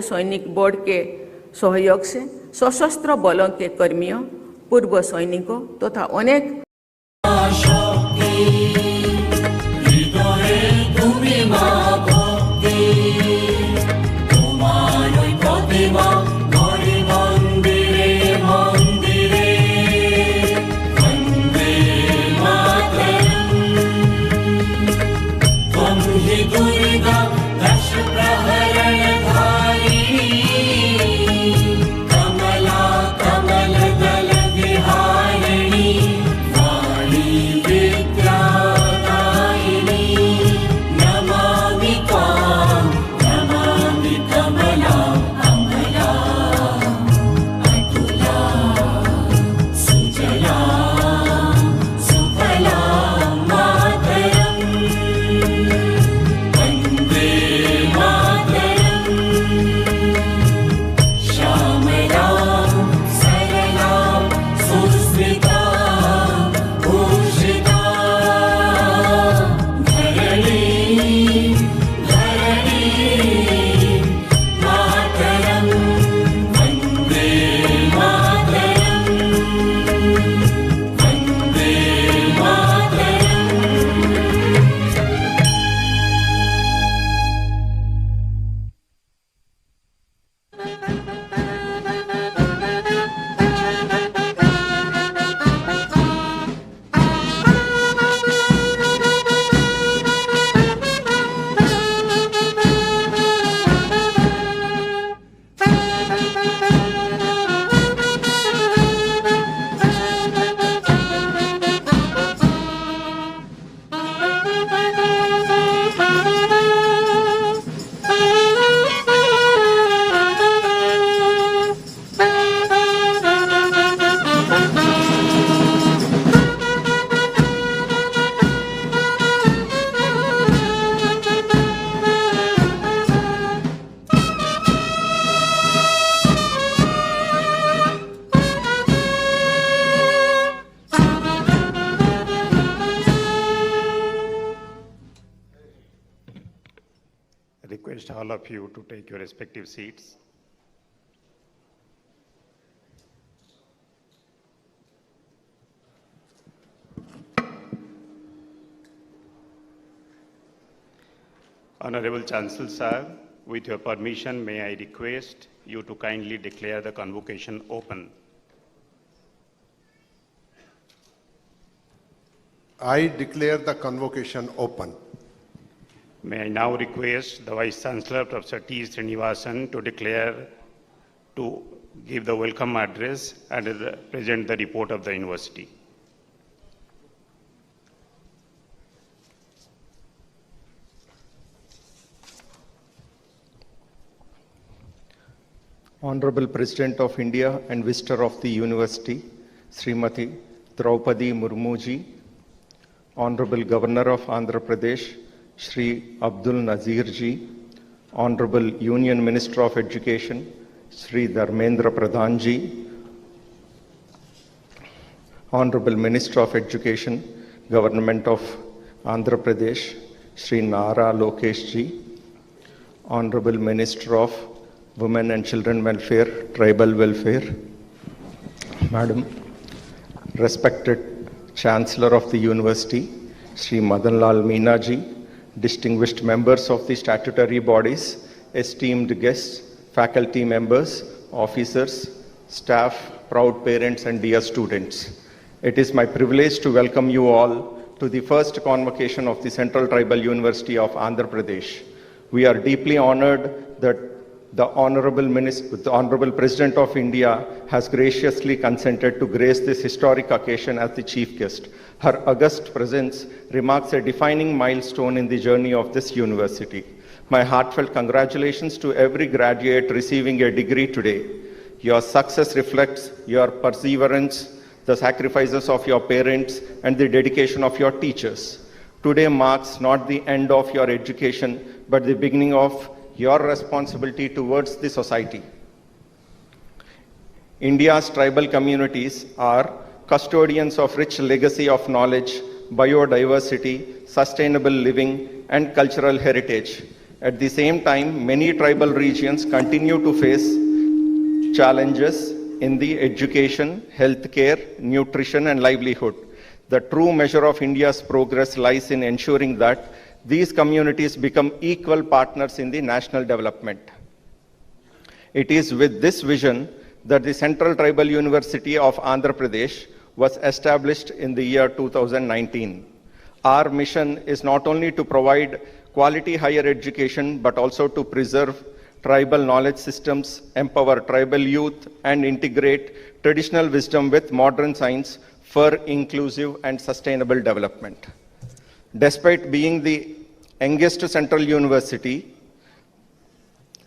सैनिक बोर्ड के सहयोग से सशस्त्र बलों के कर्मियों, पूर्व सैनिकों तथा अनेक request all of you to take your respective seats. Honorable Chancellor Sir, with your permission, may I request you to kindly declare the convocation open. I declare the convocation open. May I now request the Vice Chancellor, Professor T. Srinivasan, to give the welcome address and present the report of the university. Honorable President of India and Visitor of the University, Srimati Droupadi Murmu ji, Honorable Governor of Andhra Pradesh, Shri Abdul Nazir ji, Honorable Union Minister of Education, Shri Dharmendra Pradhan ji, Honorable Minister of Education, Government of Andhra Pradesh, Shri Nara Lokesh ji, Honorable Minister of Women and Children Welfare, Tribal Welfare, Madam, respected Chancellor of the University, Shri Madan Lal Meena ji, distinguished members of the statutory bodies, esteemed guests, faculty members, officers, staff, proud parents and dear students. It is my privilege to welcome you all to the first convocation of the Central Tribal University of Andhra Pradesh. We are deeply honored that the Honorable President of India has graciously consented to grace this historic occasion as the chief guest. Her august presence remarks a defining milestone in the journey of this university. My heartfelt congratulations to every graduate receiving a degree today. Your success reflects your perseverance, the sacrifices of your parents, and the dedication of your teachers. Today marks not the end of your education, but the beginning of your responsibility towards the society. India's tribal communities are custodians of rich legacy of knowledge, biodiversity, sustainable living, and cultural heritage. At the same time, many tribal regions continue to face challenges in the education, healthcare, nutrition, and livelihood. The true measure of India's progress lies in ensuring that these communities become equal partners in the national development. It is with this vision that the Central Tribal University of Andhra Pradesh was established in the year 2019. Our mission is not only to provide quality higher education, but also to preserve tribal knowledge systems, empower tribal youth, and integrate traditional wisdom with modern science for inclusive and sustainable development. Despite being the youngest central university,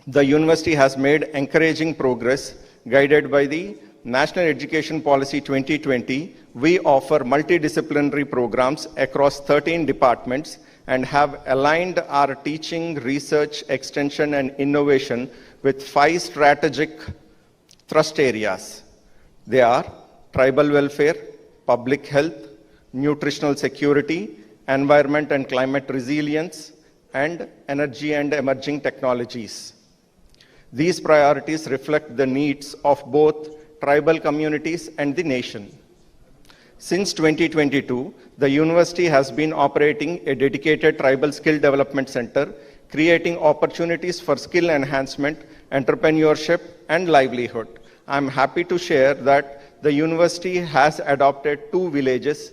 the university has made encouraging progress. Guided by the National Education Policy 2020, we offer multidisciplinary programs across 13 departments and have aligned our teaching, research, extension, and innovation with 5 strategic thrust areas. They are tribal welfare, public health, nutritional security, environment and climate resilience, and energy and emerging technologies. These priorities reflect the needs of both tribal communities and the nation. Since 2022, the university has been operating a dedicated tribal skill development center, creating opportunities for skill enhancement, entrepreneurship, and livelihood. I'm happy to share that the university has adopted 2 villages,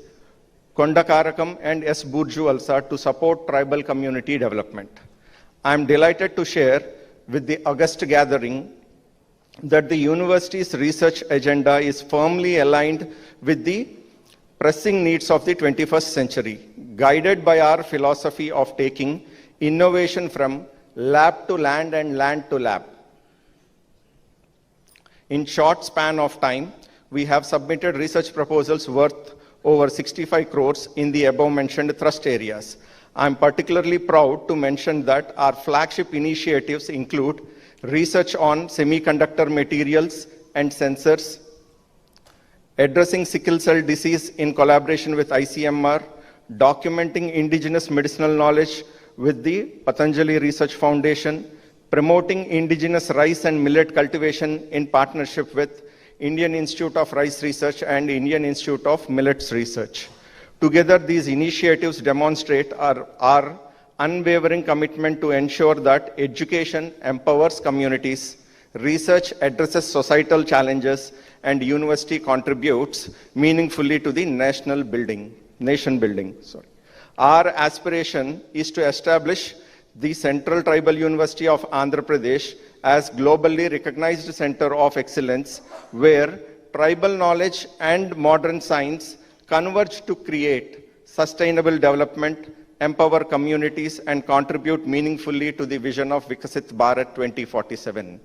Kondakarakam and S. Burju Alsa, to support tribal community development. I'm delighted to share with the August gathering that the university's research agenda is firmly aligned with the pressing needs of the 21st century, guided by our philosophy of taking innovation from lab to land and land to lab. In short span of time, we have submitted research proposals worth over 65 crores in the above mentioned thrust areas. I'm particularly proud to mention that our flagship initiatives include research on semiconductor materials and sensors, addressing sickle cell disease in collaboration with ICMR, documenting indigenous medicinal knowledge with the Patanjali Research Foundation, promoting indigenous rice and millet cultivation in partnership with Indian Institute of Rice Research and Indian Institute of Millets Research. Together, these initiatives demonstrate our unwavering commitment to ensure that education empowers communities, research addresses societal challenges, and university contributes meaningfully to the nation building. Our aspiration is to establish the Central Tribal University of Andhra Pradesh as globally recognized center of excellence, where tribal knowledge and modern science converge to create sustainable development, empower communities, and contribute meaningfully to the vision of Vikasit Bharat 2047.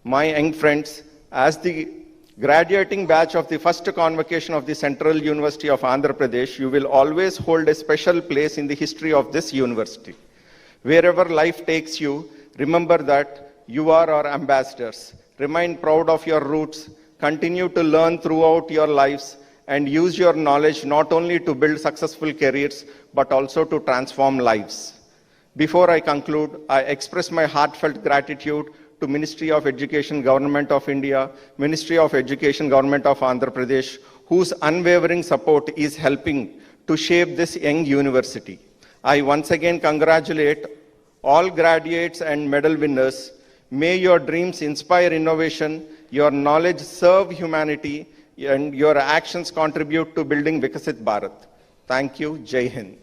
My young friends, as the graduating batch of the first convocation of the Central University of Andhra Pradesh, you will always hold a special place in the history of this university. Wherever life takes you, remember that you are our ambassadors. Remain proud of your roots, continue to learn throughout your lives, and use your knowledge not only to build successful careers, but also to transform lives. Before I conclude, I express my heartfelt gratitude to Ministry of Education, Government of India, Ministry of Education, Government of Andhra Pradesh, whose unwavering support is helping to shape this young university. I once again congratulate all graduates and medal winners. May your dreams inspire innovation, your knowledge serve humanity, and your actions contribute to building Vikasit Bharat. Thank you. Jai Hind.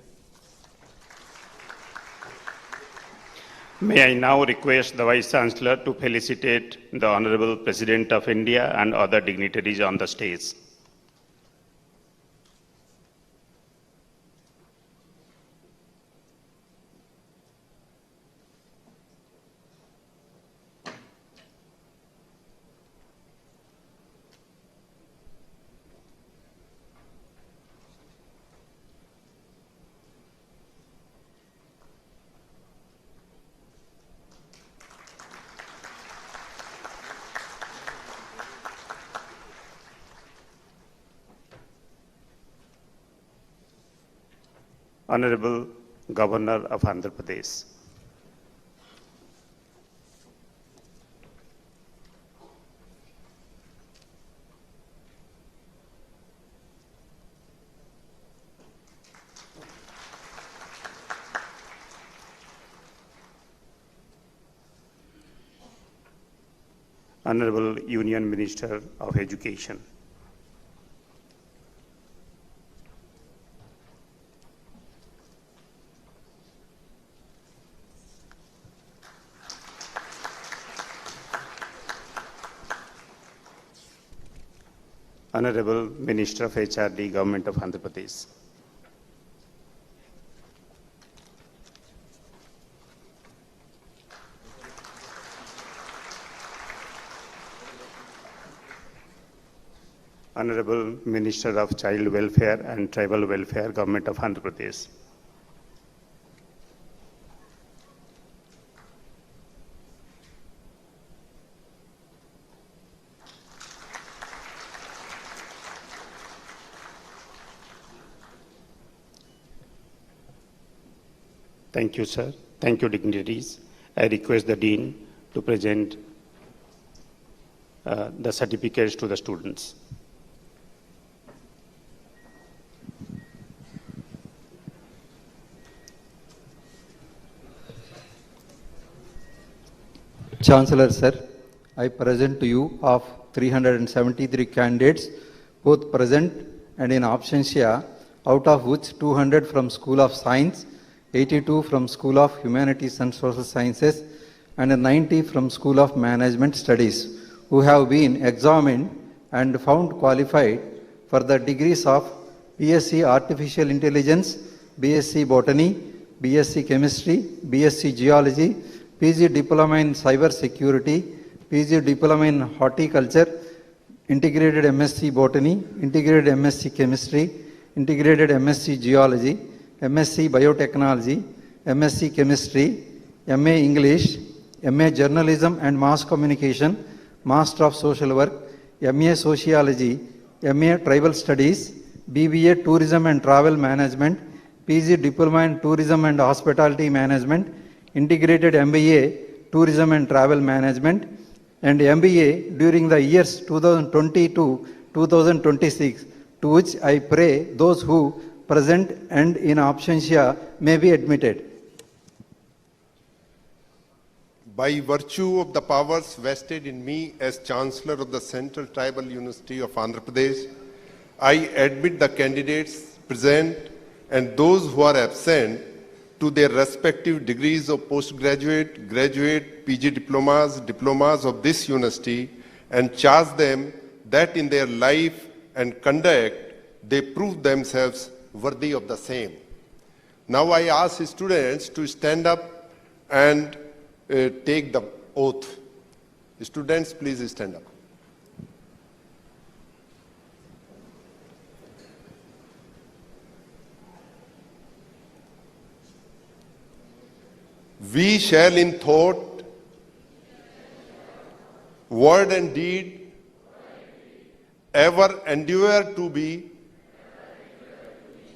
May I now request the Vice Chancellor to felicitate the Honorable President of India and other dignitaries on the stage. Honorable Governor of Andhra Pradesh. Honorable Union Minister of Education. Honorable Minister of HRD, Government of Andhra Pradesh. Honorable Minister of Child Welfare and Tribal Welfare, Government of Andhra Pradesh. Thank you, sir. Thank you, dignitaries. I request the Dean to present the certificates to the students. Chancellor Sir, I present to you of 373 candidates, both present and in absentia, out of which 200 from School of Science, 82 from School of Humanities and Social Sciences, and 90 from School of Management Studies, who have been examined and found qualified for the degrees of BSc Artificial Intelligence, BSc Botany, BSc Chemistry, BSc Geology, PG Diploma in Cyber Security, PG Diploma in Horticulture, Integrated MSc Botany, Integrated MSc Chemistry, Integrated MSc Geology, MSc Biotechnology, MSc Chemistry, MA English, MA Journalism and Mass Communication, Master of Social Work, MA Sociology, MA Tribal Studies, BBA Tourism and Travel Management, PG Diploma in Tourism and Hospitality Management, Integrated MBA Tourism and Travel Management, and MBA during the years 2020 to 2026, to which I pray those who present and in absentia may be admitted. By virtue of the powers vested in me as Chancellor of the Central Tribal University of Andhra Pradesh, I admit the candidates present and those who are absent to their respective degrees of postgraduate, graduate, PG diplomas of this university, and charge them that in their life and conduct they prove themselves worthy of the same. Now I ask students to stand up and take the oath. Students, please stand up. We shall in thought, word and deed ever endeavor to be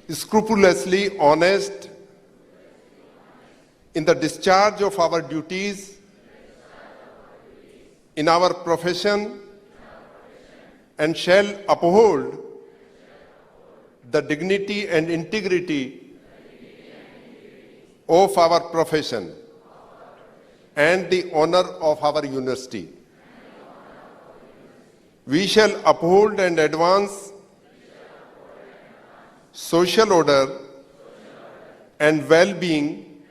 scrupulously honest in the discharge of our duties in our profession, and shall uphold the dignity and integrity of our profession and the honor of our university. We shall uphold and advance social order and well-being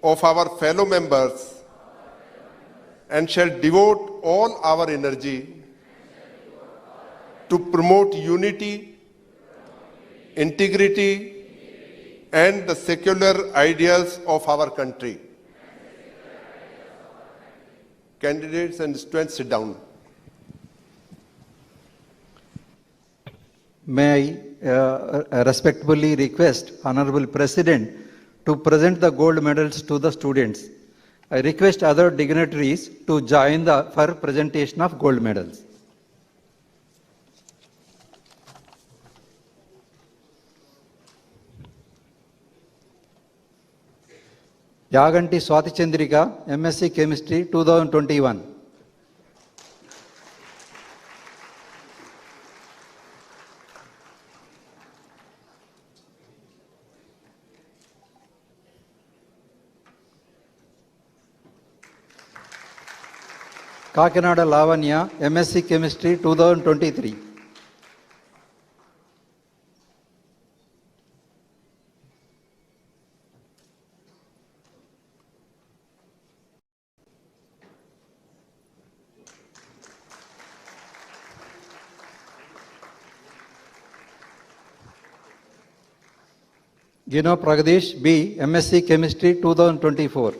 of our fellow members, and shall devote all our energy to promote unity, integrity, and the secular ideals of our country. Candidates and students, sit down. May I respectfully request Honorable President to present the gold medals to the students. I request other dignitaries to join for presentation of gold medals. Yaganti Swati Chandrika, MSc Chemistry 2021. Kakinada Lavanya, MSc Chemistry 2023. Gino Pragadish B, MSc Chemistry 2024.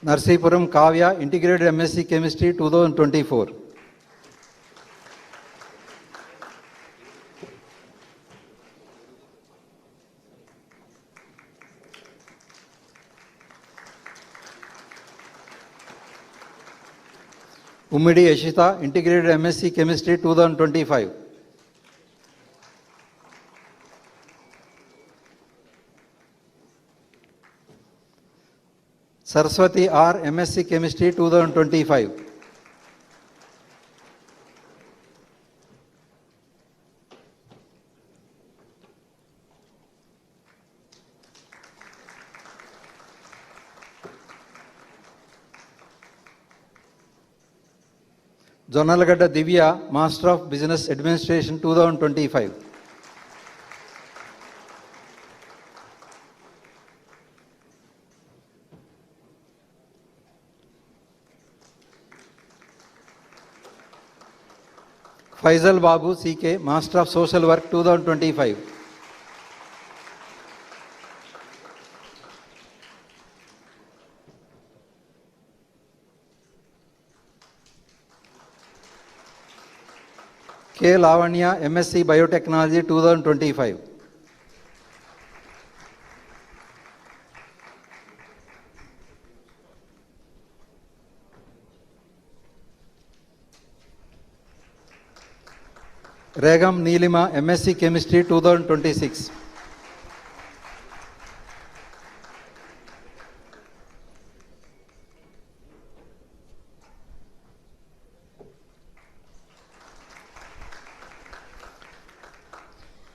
Narsipuram Kavya, Integrated MSc Chemistry 2024. Umidi Yashita, Integrated MSc Chemistry 2025. Saraswati R, MSc Chemistry 2025. Jonalagada Divya, Master of Business Administration 2025. Faisal Babu CK, Master of Social Work 2025. K. Lavanya, MSc Biotechnology 2025. Regam Neelima, MSc Chemistry 2026.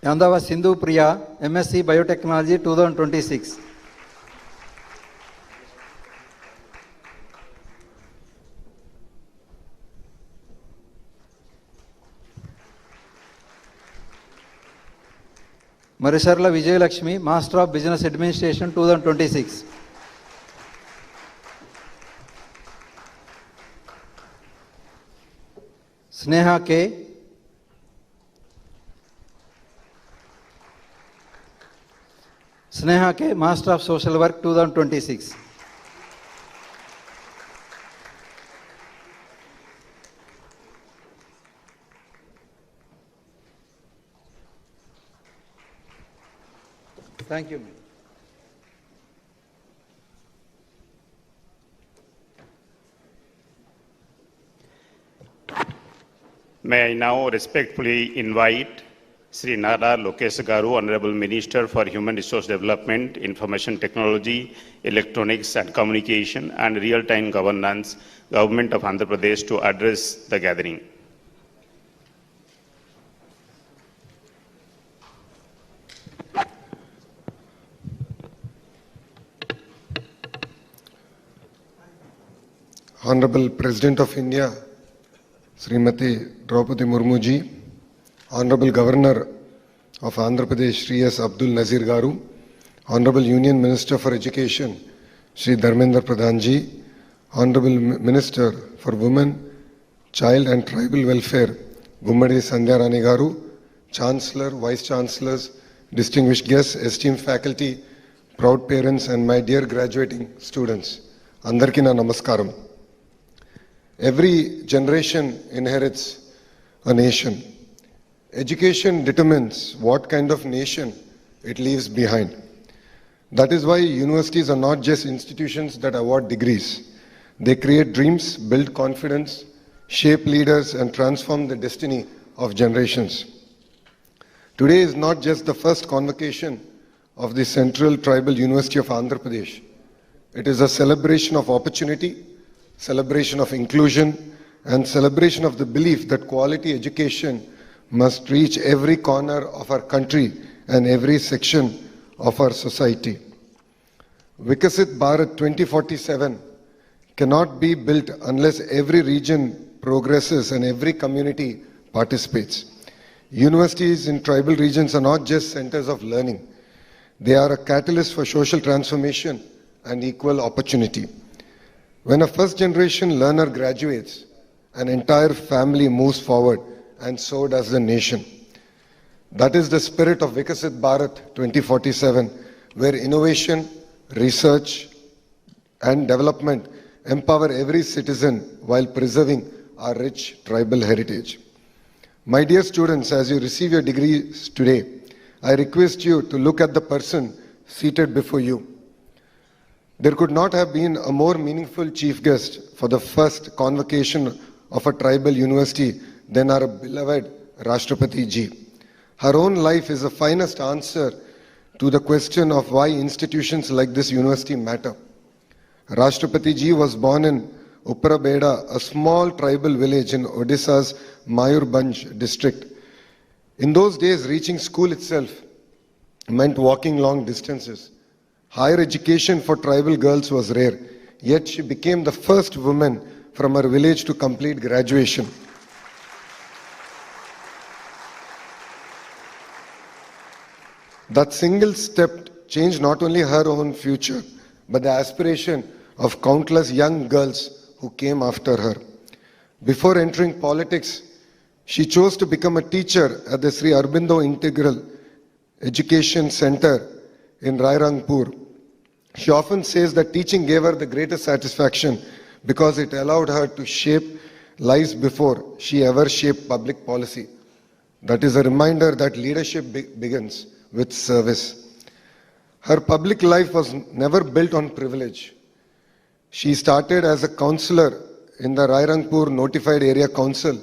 Yandava Sindhu Priya, MSc Biotechnology 2026. Marisharla Vijay Lakshmi, Master of Business Administration 2026. Sneha K. Sneha K, Master of Social Work 2026. Thank you. May I now respectfully invite Sri Nara Lokesh Garu, Honorable Minister for Human Resource Development, Information Technology, Electronics and Communication and Real-Time Governance, Government of Andhra Pradesh to address the gathering. Honorable President of India, Srimati Droupadi Murmu ji, Honorable Governor of Andhra Pradesh, Shri S. Abdul Nazir Garu, Honorable Union Minister for Education, Shri Dharmendra Pradhan ji, Honorable Minister for Women, Child and Tribal Welfare, Gummadi Sandhya Rani Garu, Chancellor, Vice Chancellors, distinguished guests, esteemed faculty, proud parents and my dear graduating students, Andarki na namaskaram. Every generation inherits a nation. Education determines what kind of nation it leaves behind. That is why universities are not just institutions that award degrees. They create dreams, build confidence, shape leaders, and transform the destiny of generations. Today is not just the first convocation of the Central Tribal University of Andhra Pradesh. It is a celebration of opportunity, celebration of inclusion, and celebration of the belief that quality education must reach every corner of our country and every section of our society. Vikasit Bharat 2047 cannot be built unless every region progresses and every community participates. Universities in tribal regions are not just centers of learning. They are a catalyst for social transformation and equal opportunity. When a first-generation learner graduates, an entire family moves forward, and so does the nation. That is the spirit of Vikasit Bharat 2047, where innovation, research, and development empower every citizen while preserving our rich tribal heritage. My dear students, as you receive your degrees today, I request you to look at the person seated before you. There could not have been a more meaningful chief guest for the first convocation of a tribal university than our beloved Rashtrapati Ji. Her own life is the finest answer to the question of why institutions like this university matter. Rashtrapati Ji was born in Upparabeda, a small tribal village in Odisha's Mayurbhanj district. In those days, reaching school itself meant walking long distances. Higher education for tribal girls was rare, yet she became the first woman from her village to complete graduation. That single step changed not only her own future, but the aspiration of countless young girls who came after her. Before entering politics, she chose to become a teacher at the Sri Aurobindo Integral Education Center in Rairangpur. She often says that teaching gave her the greatest satisfaction because it allowed her to shape lives before she ever shaped public policy. That is a reminder that leadership begins with service. Her public life was never built on privilege. She started as a councillor in the Rairangpur Notified Area Council,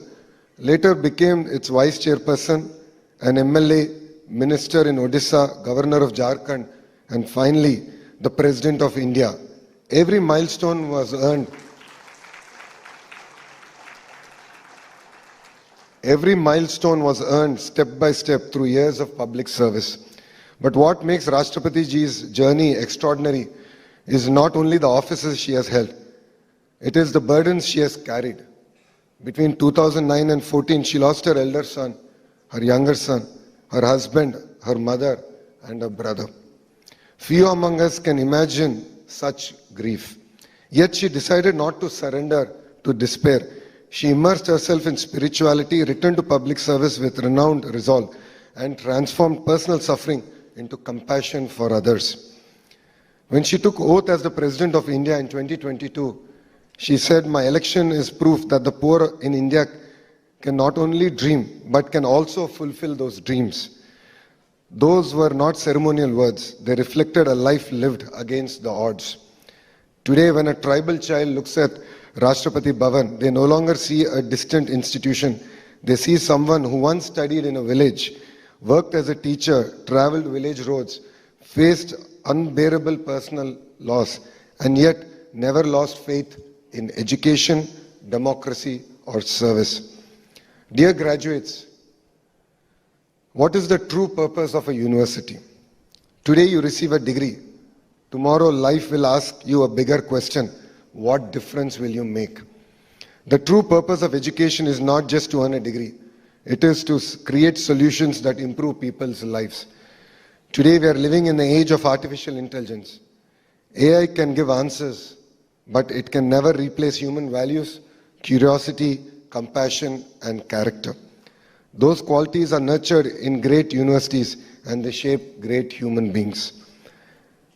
later became its vice chairperson, an MLA, minister in Odisha, governor of Jharkhand, and finally the President of India. Every milestone was earned. Every milestone was earned step by step through years of public service. But what makes Rashtrapati Ji's journey extraordinary is not only the offices she has held, it is the burdens she has carried. Between 2009 and 14, she lost her elder son, her younger son, her husband, her mother, and her brother. Few among us can imagine such grief. Yet she decided not to surrender to despair. She immersed herself in spirituality, returned to public service with renowned resolve, and transformed personal suffering into compassion for others. When she took oath as the President of India in 2022, she said, "My election is proof that the poor in India can not only dream, but can also fulfill those dreams." Those were not ceremonial words. They reflected a life lived against the odds. Today, when a tribal child looks at Rashtrapati Bhavan, they no longer see a distant institution. They see someone who once studied in a village, worked as a teacher, traveled village roads, faced unbearable personal loss, and yet never lost faith in education, democracy, or service. Dear graduates, what is the true purpose of a university? Today you receive a degree. Tomorrow life will ask you a bigger question. What difference will you make? The true purpose of education is not just to earn a degree. It is to create solutions that improve people's lives. Today we are living in the age of artificial intelligence. AI can give answers, but it can never replace human values, curiosity, compassion, and character. Those qualities are nurtured in great universities and they shape great human beings.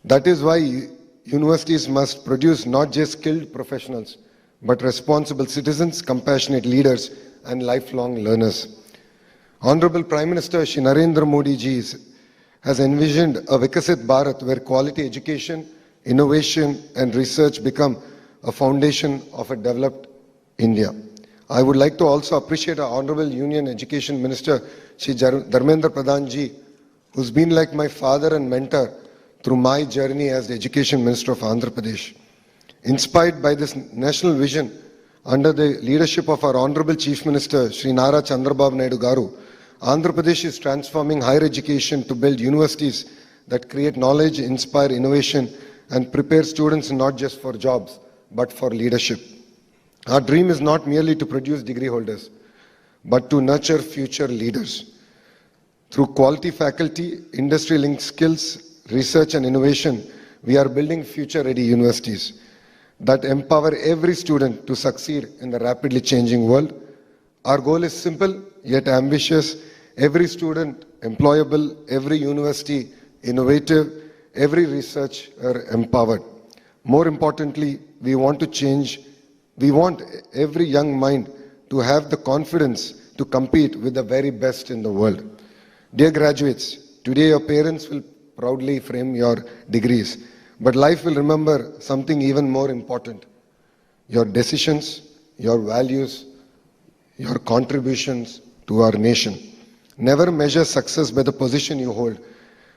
That is why universities must produce not just skilled professionals, but responsible citizens, compassionate leaders, and lifelong learners. Honorable Prime Minister Shri Narendra Modi ji has envisioned a Vikasit Bharat where quality education, innovation, and research become a foundation of a developed India. I would like to also appreciate our Honorable Union Education Minister Shri Dharmendra Pradhan ji, who's been like my father and mentor through my journey as the Education Minister of Andhra Pradesh. Inspired by this national vision, Under the leadership of our Honorable Chief Minister, Sri Nara Chandrababu Naidu Garu, Andhra Pradesh is transforming higher education to build universities that create knowledge, inspire innovation, and prepare students not just for jobs, but for leadership. Our dream is not merely to produce degree holders, but to nurture future leaders. Through quality faculty, industry-linked skills, research and innovation, we are building future-ready universities that empower every student to succeed in the rapidly changing world. Our goal is simple yet ambitious: every student employable, every university innovative, every researcher empowered. More importantly, we want every young mind to have the confidence to compete with the very best in the world. Dear graduates, today your parents will proudly frame your degrees, but life will remember something even more important: your decisions, your values, your contributions to our nation. Never measure success by the position you hold.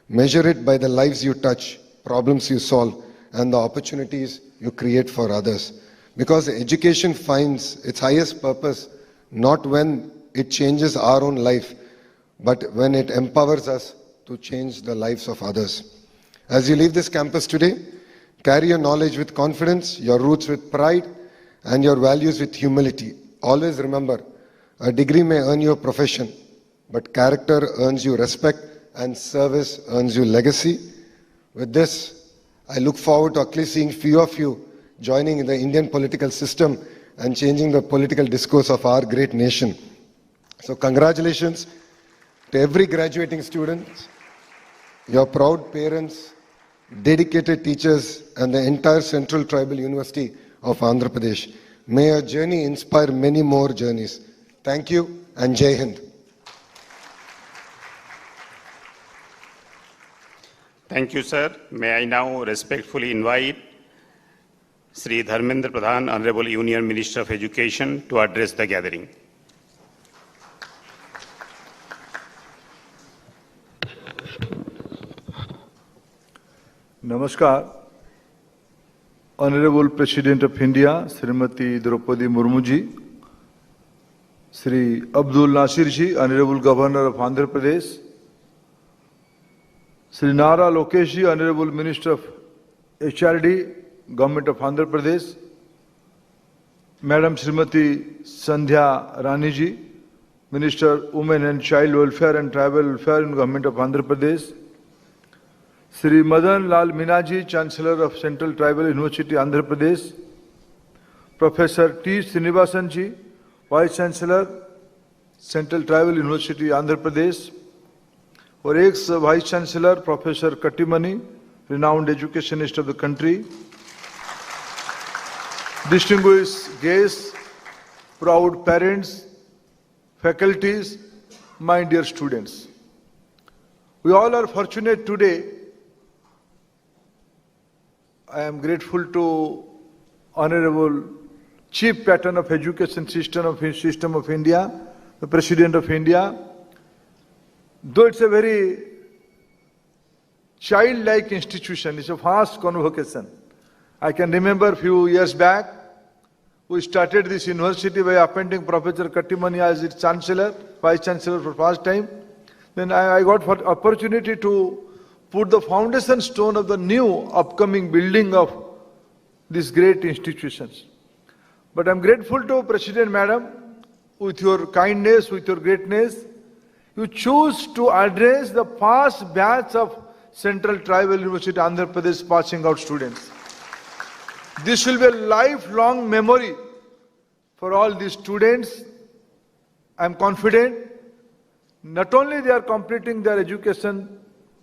Measure it by the lives you touch, problems you solve, and the opportunities you create for others. Because education finds its highest purpose not when it changes our own life, but when it empowers us to change the lives of others. As you leave this campus today, carry your knowledge with confidence, your roots with pride, and your values with humility. Always remember, a degree may earn you a profession, but character earns you respect, and service earns you legacy. With this, I look forward to at least seeing few of you joining in the Indian political system and changing the political discourse of our great nation. So congratulations to every graduating student, your proud parents, dedicated teachers, and the entire Central Tribal University of Andhra Pradesh. May your journey inspire many more journeys. Thank you and Jai Hind. Thank you, sir. May I now respectfully invite Sri Dharmendra Pradhan, Honorable Union Minister of Education, to address the gathering. Namaskar. Honorable President of India, Srimati Droupadi Murmu ji, Sri Abdul Nasir ji, Honorable Governor of Andhra Pradesh, Sri Nara Lokesh ji, Honorable Minister of HRD, Government of Andhra Pradesh, Madam Srimati Sandhya Rani ji, Minister Women and Child Welfare and Tribal Welfare in Government of Andhra Pradesh, Sri Madan Lal Meena ji, Chancellor of Central Tribal University, Andhra Pradesh, Professor T. Srinivasan ji, Vice Chancellor, Central Tribal University, Andhra Pradesh, और ex Vice Chancellor, Professor Katimani, renowned educationist of the country, distinguished guests, proud parents, faculties, my dear students. We all are fortunate today. I am grateful to Honorable Chief Patron of Education System of India, the President of India. Though it's a very childlike institution, it's a vast convocation. I can remember a few years back, we started this university by appointing Professor Katimani as its Chancellor, Vice Chancellor for first time. Then I got opportunity to put the foundation stone of the new upcoming building of these great institutions. But I'm grateful to President Madam, with your kindness, with your greatness, you choose to address the past batch of Central Tribal University, Andhra Pradesh passing out students. This will be a lifelong memory for all these students. I'm confident not only they are completing their education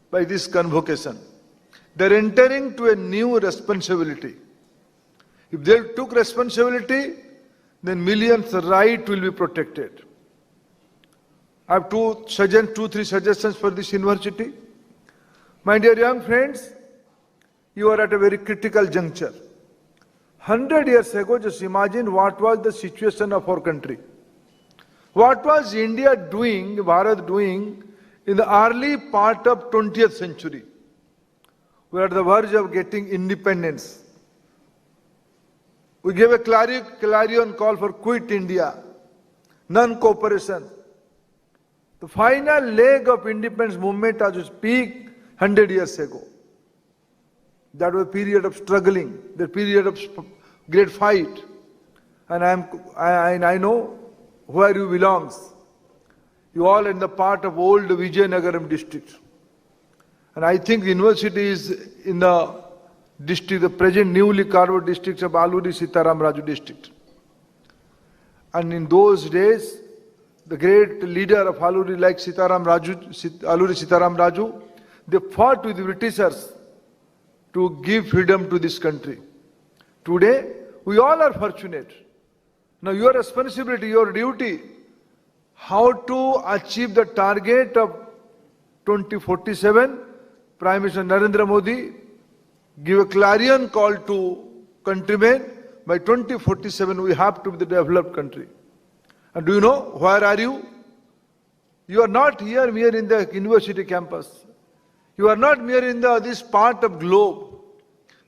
by this convocation, they're entering to a new responsibility. If they took responsibility, then millions' rights will be protected. I have two, three suggestions for this university. My dear young friends, you are at a very critical juncture. 100 years ago, just imagine what was the situation of our country. What was India doing, Bharat doing, in the early part of 20th century? We are at the verge of getting independence. We gave a clarion call for quit India, non-cooperation. The final leg of independence movement as its peak 100 years ago. That was a period of struggling, the period of great fight. And I know where you belongs. You all in the part of old Vijayanagaram district. And I think the university is in the district, the present newly carved districts of Alluri Sitaram Raju district. And in those days, the great leader of Alluri like Alluri Sitaram Raju, they fought with the Britishers to give freedom to this country. Today, we all are fortunate. Now your responsibility, your duty, how to achieve the target of 2047, Prime Minister Narendra Modi give a clarion call to countrymen, by 2047 we have to be the developed country. And do you know, where are you? You are not here mere in the university campus. You are not mere in this part of globe.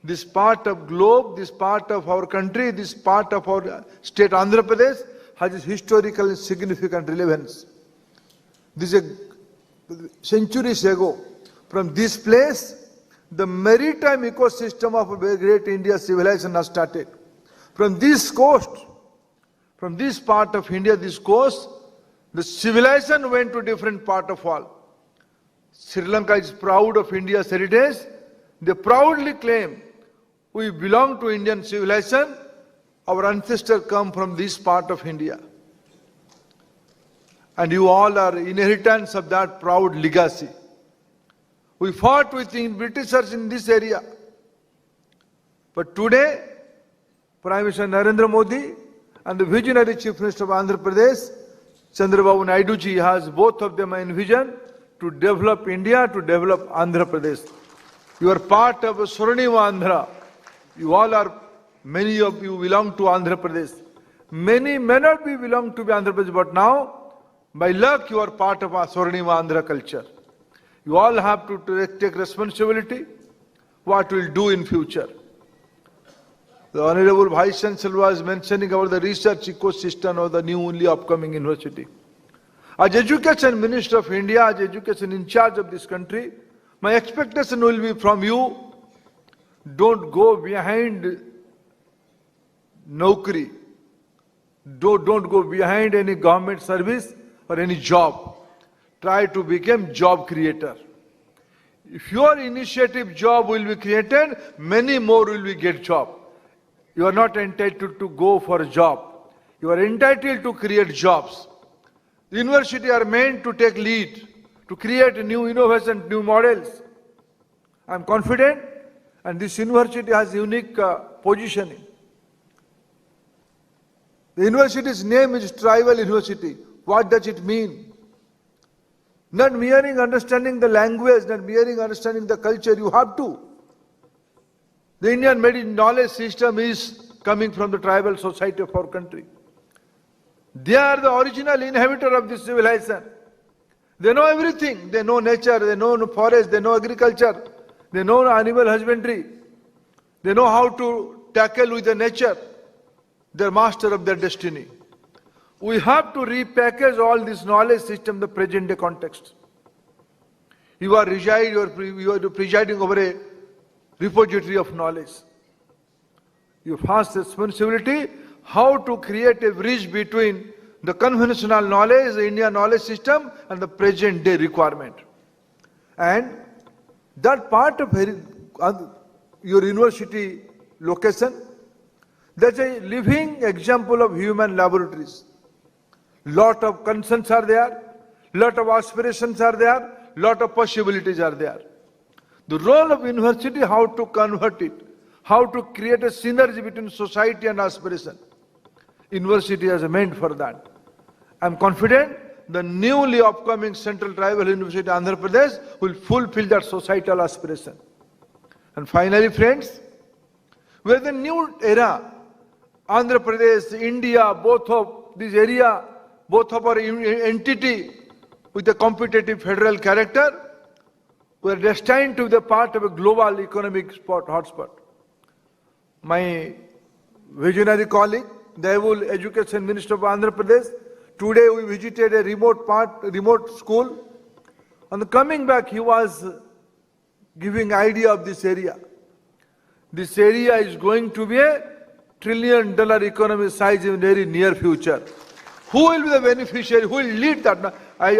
This part of globe, this part of our country, this part of our state Andhra Pradesh has its historical and significant relevance. This is centuries ago. From this place, the maritime ecosystem of a great India civilization has started. From this coast, from this part of India, this coast, the civilization went to different part of world. Sri Lanka is proud of India's heritage. They proudly claim, we belong to Indian civilization. Our ancestors come from this part of India. And you all are inheritors of that proud legacy. We fought with the Britishers in this area. But today, Prime Minister Narendra Modi and the visionary Chief Minister of Andhra Pradesh, Chandrababu Naidu ji, has both of them in vision to develop India, to develop Andhra Pradesh. You are part of a Swarnima Andhra. You all are, many of you belong to Andhra Pradesh. Many may not be belong to Andhra Pradesh, but now, by luck, you are part of our Swarnima Andhra culture. You all have to take responsibility, what we'll do in future. The Honorable Vice Chancellor was mentioning about the research ecosystem of the newly upcoming university. As Education Minister of India, as Education in charge of this country, my expectation will be from you, don't go behind Naukri. Don't go behind any government service or any job. Try to become job creator. If your initiative job will be created, many more will be get job. You are not entitled to go for a job. You are entitled to create jobs. The university are meant to take lead, to create new innovation, new models. I am confident, and this university has unique positioning. The university's name is Tribal University. What does it mean? Not merely understanding the language, not merely understanding the culture, you have to. The Indian medicine knowledge system is coming from the tribal society of our country. They are the original inhabitor of this civilization. They know everything. They know nature, they know forest, they know agriculture, they know animal husbandry. They know how to tackle with the nature. They're master of their destiny. We have to repackage all this knowledge system in the present day context. You are presiding over a repository of knowledge. Your first responsibility, how to create a bridge between the conventional knowledge, the Indian knowledge system, and the present day requirement. And that part of your university location, that's a living example of human laboratories. Lot of concerns are there, lot of aspirations are there, lot of possibilities are there. The role of university, how to convert it, how to create a synergy between society and aspiration. University is meant for that. I am confident the newly upcoming Central Tribal University Andhra Pradesh will fulfill that societal aspiration. And finally, friends, we are the new era. Andhra Pradesh, India, both of this area, both of our entity with a competitive federal character, we are destined to be the part of a global economic hotspot. My visionary colleague, the able Education Minister of Andhra Pradesh. Today we visited a remote school. On the coming back, he was giving idea of this area. This area is going to be a $1 trillion economy size in very near future. Who will be the beneficiary? Who will lead that? I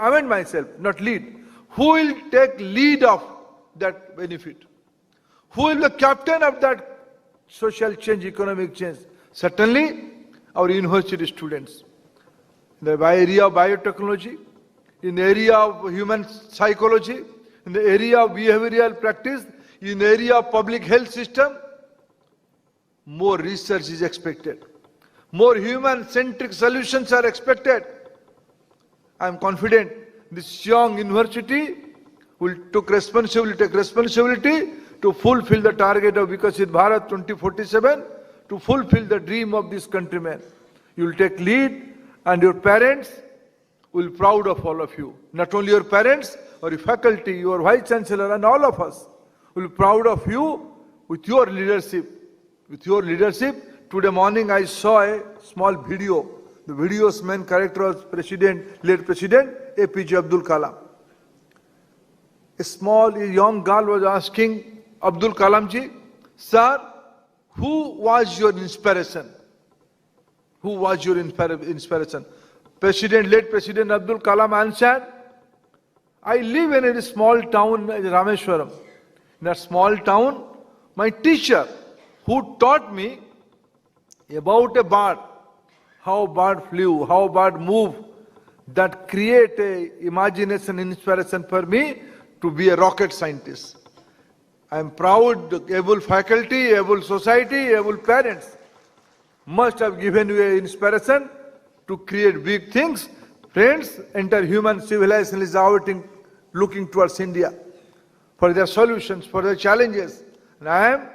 amend myself, not lead. Who will take lead of that benefit? Who will be the captain of that social change, economic change? Certainly, our university students. In the area of biotechnology, in the area of human psychology, in the area of behavioral practice, in the area of public health system, more research is expected. More human-centric solutions are expected. I am confident this young university will take responsibility to fulfill the target of Vikasit Bharat 2047, to fulfill the dream of this countrymen. You will take lead, and your parents will be proud of all of you. Not only your parents, or your faculty, your vice chancellor, and all of us will be proud of you with your leadership. With your leadership, today morning I saw a small video. The video's main character was late President APJ Abdul Kalam. A young girl was asking Abdul Kalam ji, "Sir, who was your inspiration? Who was your inspiration?" Late President Abdul Kalam answered, "I live in a small town, Rameshwaram. In that small town, my teacher who taught me about a bird, how bird flew, how bird moved, that create a imagination, inspiration for me to be a rocket scientist. I am proud, able faculty, able society, able parents must have given you an inspiration to create big things." Friends, entire human civilization is looking towards India for their solutions, for their challenges. And I am,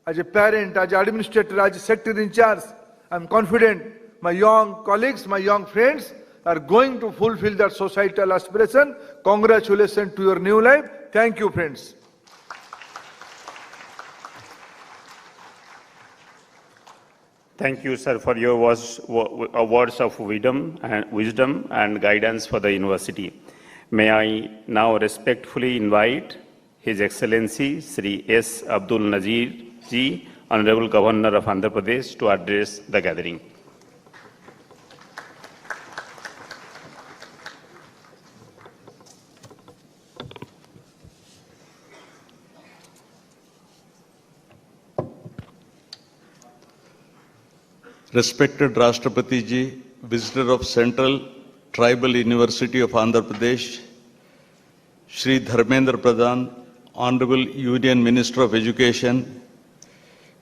as a parent, as an administrator, as a secretary in charge, I am confident my young colleagues, my young friends are going to fulfill that societal aspiration. Congratulations to your new life. Thank you, friends. Thank you, sir, for your words of wisdom and guidance for the university. May I now respectfully invite His Excellency Sri S. Abdul Nazir Ji, Honorable Governor of Andhra Pradesh, to address the gathering. Respected Rashtrapati Ji, Visitor of Central Tribal University of Andhra Pradesh, Shri Dharmendra Pradhan, Honorable Union Minister of Education,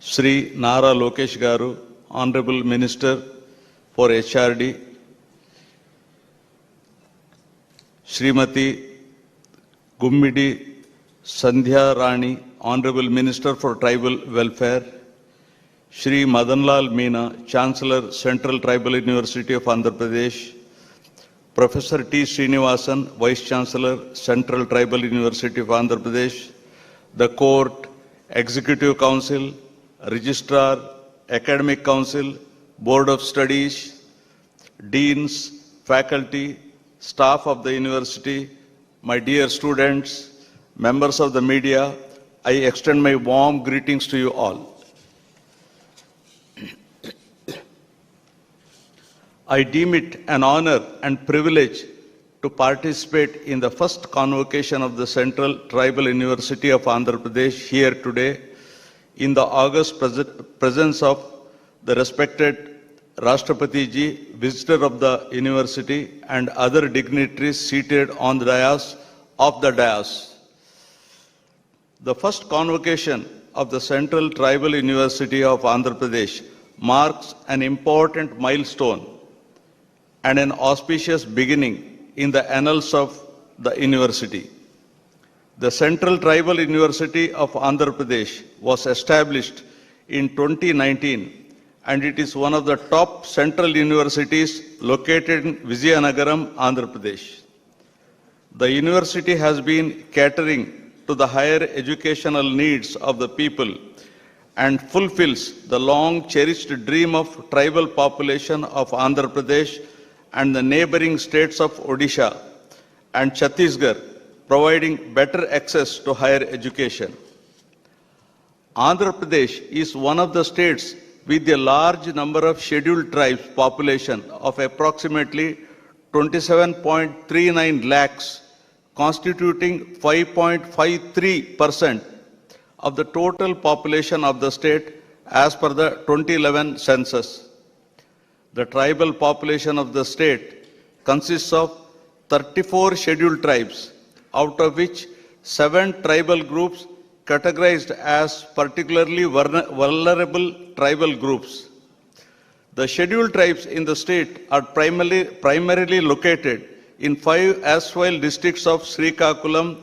Shri Nara Lokesh Garu, Honorable Minister for HRD, Srimati Gummidi Sandhya Rani, Honorable Minister for Tribal Welfare, Shri Madanlal Meena, Chancellor, Central Tribal University of Andhra Pradesh, Professor T. Srinivasan, Vice Chancellor, Central Tribal University of Andhra Pradesh, the Court, Executive Council, Registrar, Academic Council, Board of Studies, Deans, Faculty, staff of the University, my dear students, members of the media, I extend my warm greetings to you all. I deem it an honor and privilege to participate in the first convocation of the Central Tribal University of Andhra Pradesh here today in the august presence of the respected Rashtrapati Ji, Visitor of the University, and other dignitaries seated on the dais of the dais. The first convocation of the Central Tribal University of Andhra Pradesh marks an important milestone and an auspicious beginning in the annals of the university. The Central Tribal University of Andhra Pradesh was established in 2019, and it is one of the top central universities located in Vizianagaram, Andhra Pradesh. The university has been catering to the higher educational needs of the people and fulfills the long cherished dream of tribal population of Andhra Pradesh and the neighboring states of Odisha and Chhattisgarh, providing better access to higher education. Andhra Pradesh is one of the states with a large number of scheduled tribes population of approximately 27.39 lakhs, constituting 5.53% of the total population of the state as per the 2011 census. The tribal population of the state consists of 34 scheduled tribes, out of which 7 tribal groups categorized as particularly vulnerable tribal groups. The scheduled tribes in the state are primarily located in 5 erstwhile districts of Srikakulam,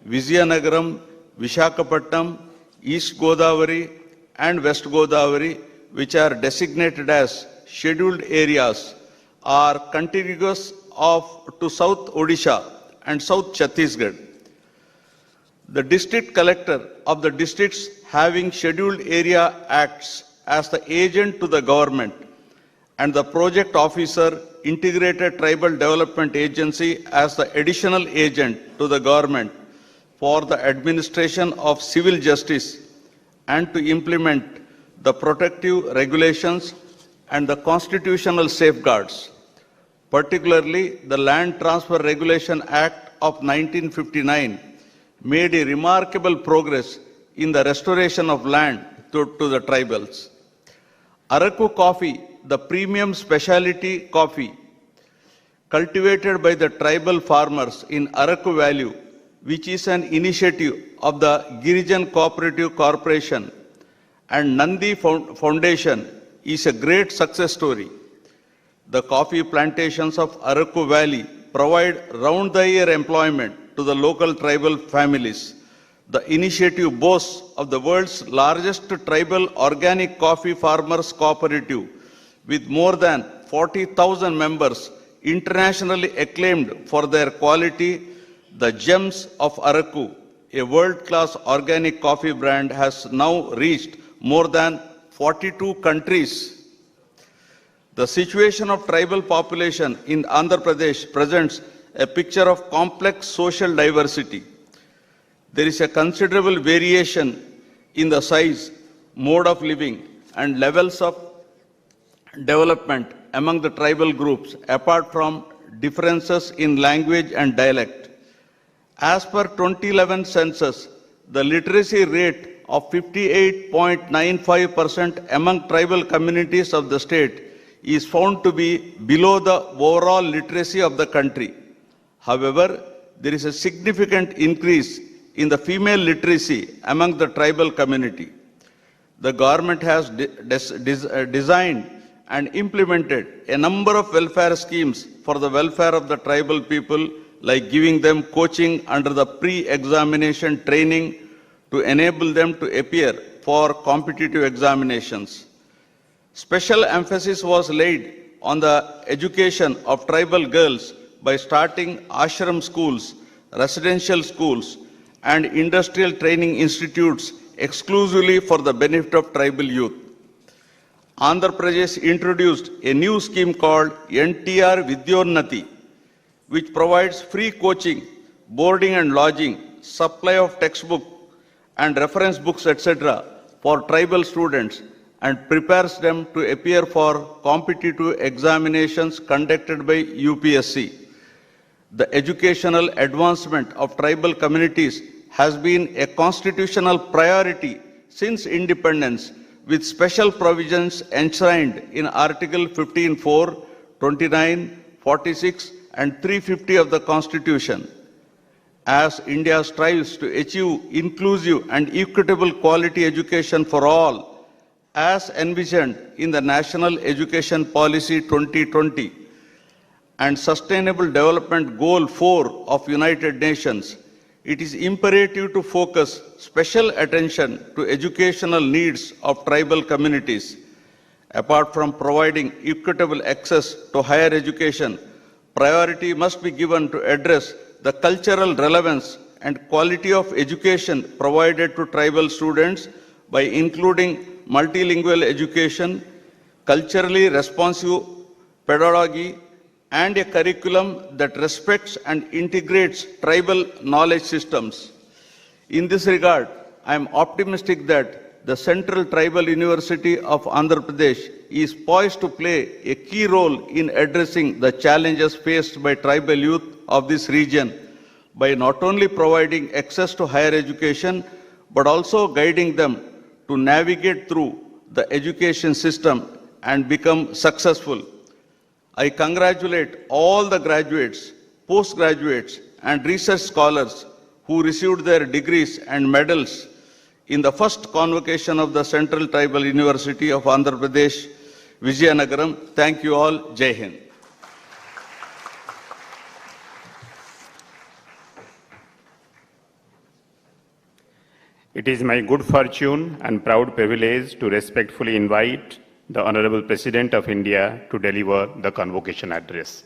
Vizianagaram, Vishakhapatnam, East Godavari and West Godavari, which are designated as scheduled areas, are contiguous to South Odisha and South Chhattisgarh. The district collector of the districts having scheduled area acts as the agent to the government, and the project officer integrated tribal development agency as the additional agent to the government for the administration of civil justice and to implement the protective regulations and the constitutional safeguards. Particularly, the Land Transfer Regulation Act of 1959 made a remarkable progress in the restoration of land to the tribals. Araku coffee, the premium specialty coffee cultivated by the tribal farmers in Araku Valley, which is an initiative of the Girijan Cooperative Corporation and Nandi Foundation, is a great success story. The coffee plantations of Araku Valley provide round-the-year employment to the local tribal families. The initiative boasts of the world's largest tribal organic coffee farmers cooperative with more than 40,000 members, internationally acclaimed for their quality. The Gems of Araku, a world-class organic coffee brand, has now reached more than 42 countries. The situation of tribal population in Andhra Pradesh presents a picture of complex social diversity. There is a considerable variation in the size, mode of living, and levels of development among the tribal groups, apart from differences in language and dialect. As per 2011 census, the literacy rate of 58.95% among tribal communities of the state is found to be below the overall literacy of the country. However, there is a significant increase in the female literacy among the tribal community. The government has designed and implemented a number of welfare schemes for the welfare of the tribal people, like giving them coaching under the pre-examination training to enable them to appear for competitive examinations. Special emphasis was laid on the education of tribal girls by starting ashram schools, residential schools, and industrial training institutes exclusively for the benefit of tribal youth. Andhra Pradesh introduced a new scheme called NTR Vidyonnati, which provides free coaching, boarding and lodging, supply of textbook and reference books, etc. for tribal students, and prepares them to appear for competitive examinations conducted by UPSC. The educational advancement of tribal communities has been a constitutional priority since independence, with special provisions enshrined in Article 15(4), 29, 46, and 350 of the Constitution. As India strives to achieve inclusive and equitable quality education for all, as envisioned in the National Education Policy 2020 and Sustainable Development Goal 4 of United Nations, it is imperative to focus special attention to educational needs of tribal communities. Apart from providing equitable access to higher education, priority must be given to address the cultural relevance and quality of education provided to tribal students by including multilingual education, culturally responsive pedagogy, and a curriculum that respects and integrates tribal knowledge systems. In this regard, I am optimistic that the Central Tribal University of Andhra Pradesh is poised to play a key role in addressing the challenges faced by tribal youth of this region by not only providing access to higher education, but also guiding them to navigate through the education system and become successful. I congratulate all the graduates, postgraduates, and research scholars who received their degrees and medals in the first convocation of the Central Tribal University of Andhra Pradesh, Vizianagaram. Thank you all. Jai Hind. It is my good fortune and proud privilege to respectfully invite the Honorable President of India to deliver the convocation address.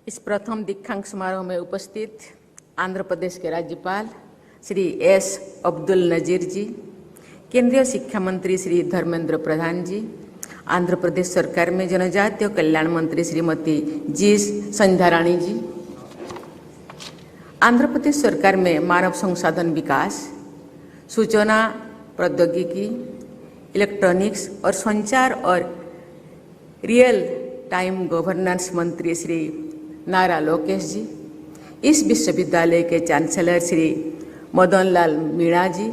इस प्रथम दीक्षांत समारोह में उपस्थित आंध्र प्रदेश के राज्यपाल Shri S Abdul Nazeer जी, केंद्रीय शिक्षा मंत्री श्री धर्मेंद्र प्रधान जी, आंध्र प्रदेश सरकार में जनजातीय कल्याण मंत्री श्रीमती जी संध्या रानी जी, आंध्र प्रदेश सरकार में मानव संसाधन विकास, सूचना प्रौद्योगिकी, इलेक्ट्रॉनिक्स और संचार और रियल टाइम गवर्नेंस मंत्री श्री नारा लोकेश जी, इस विश्वविद्यालय के चांसलर श्री मदन लाल मीणा जी,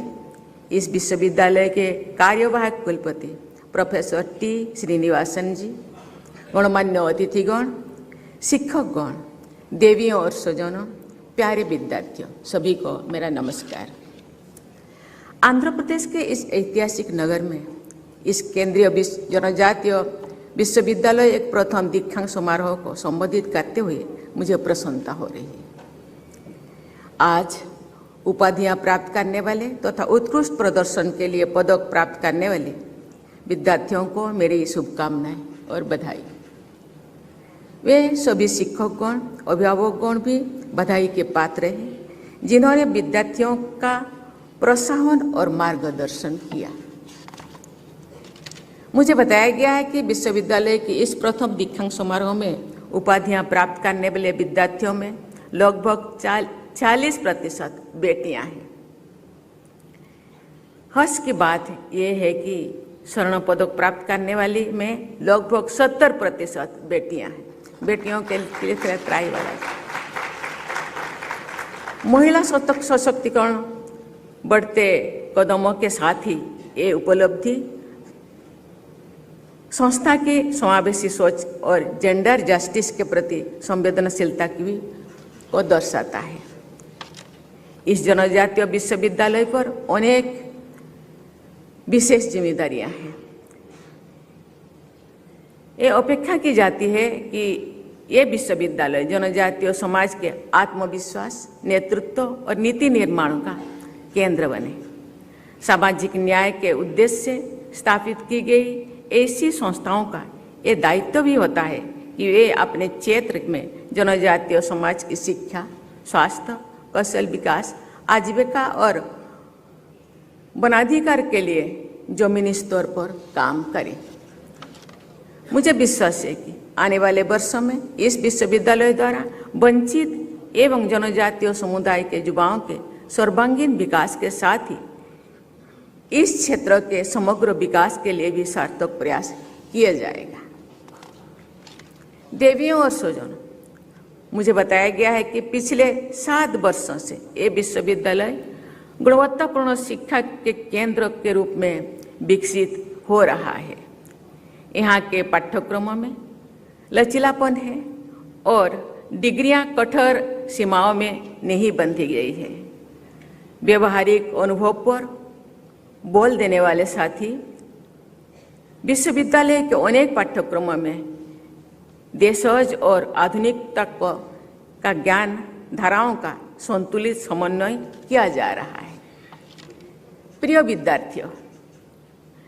इस विश्वविद्यालय के कार्यवाहक कुलपति प्रोफेसर टी श्रीनिवासन जी, गणमान्य अतिथिगण, शिक्षकगण, देवियों और स्वजनों, प्यारे विद्यार्थियों, सभी को मेरा नमस्कार। आंध्र प्रदेश के इस ऐतिहासिक नगर में इस केंद्रीय जनजातीय विश्वविद्यालय एक प्रथम दीक्षांत समारोह को संबोधित करते हुए मुझे प्रसन्नता हो रही है। आज उपाधियां प्राप्त करने वाले तथा उत्कृष्ट प्रदर्शन के लिए पदक प्राप्त करने वाले विद्यार्थियों को मेरी शुभकामनाएं और बधाई। वे सभी शिक्षकगण, अभिभावकगण भी बधाई के पात्र हैं, जिन्होंने विद्यार्थियों का प्रोत्साहन और मार्गदर्शन किया। मुझे बताया गया है कि विश्वविद्यालय की इस प्रथम दीक्षांत समारोह में उपाधियां प्राप्त करने वाले विद्यार्थियों में लगभग 40% बेटियां हैं। हर्ष की बात यह है कि स्वर्ण पदक प्राप्त करने वाली में लगभग 70% बेटियां हैं। बेटियों के लिए ट्राई वाला महिला सशक्तिकरण बढ़ते कदमों के साथ ही ये उपलब्धि संस्था की समावेशी सोच और जेंडर जस्टिस के प्रति संवेदनशीलता की भी को दर्शाता है। इस जनजातीय विश्वविद्यालय पर अनेक विशेष जिम्मेदारियां हैं। ये अपेक्षा की जाती है कि ये विश्वविद्यालय जनजातीय समाज के आत्मविश्वास, नेतृत्व और नीति निर्माण का केंद्र बने। सामाजिक न्याय के उद्देश्य से स्थापित की गई ऐसी संस्थाओं का ये दायित्व भी होता है कि वे अपने क्षेत्र में जनजातीय समाज की शिक्षा, स्वास्थ्य, कौशल विकास, आजीविका और वनाधिकार के लिए जमीनी स्तर पर काम करें। मुझे विश्वास है कि आने वाले वर्षों में इस विश्वविद्यालय द्वारा वंचित एवं जनजातीय समुदाय के युवाओं के सर्वांगीण विकास के साथ ही इस क्षेत्र के समग्र विकास के लिए भी सार्थक प्रयास किया जाएगा। देवियों और स्वजनों, मुझे बताया गया है कि पिछले 7 वर्षों से ये विश्वविद्यालय गुणवत्तापूर्ण शिक्षा के केंद्र के रूप में विकसित हो रहा है। यहाँ के पाठ्यक्रमों में लचीलापन है और डिग्रियां कठोर सीमाओं में नहीं बंधी गई है। व्यवहारिक अनुभव पर बोल देने वाले साथी विश्वविद्यालय के अनेक पाठ्यक्रमों में देशज और आधुनिकता का ज्ञान धाराओं का संतुलित समन्वय किया जा रहा है। प्रिय विद्यार्थियों,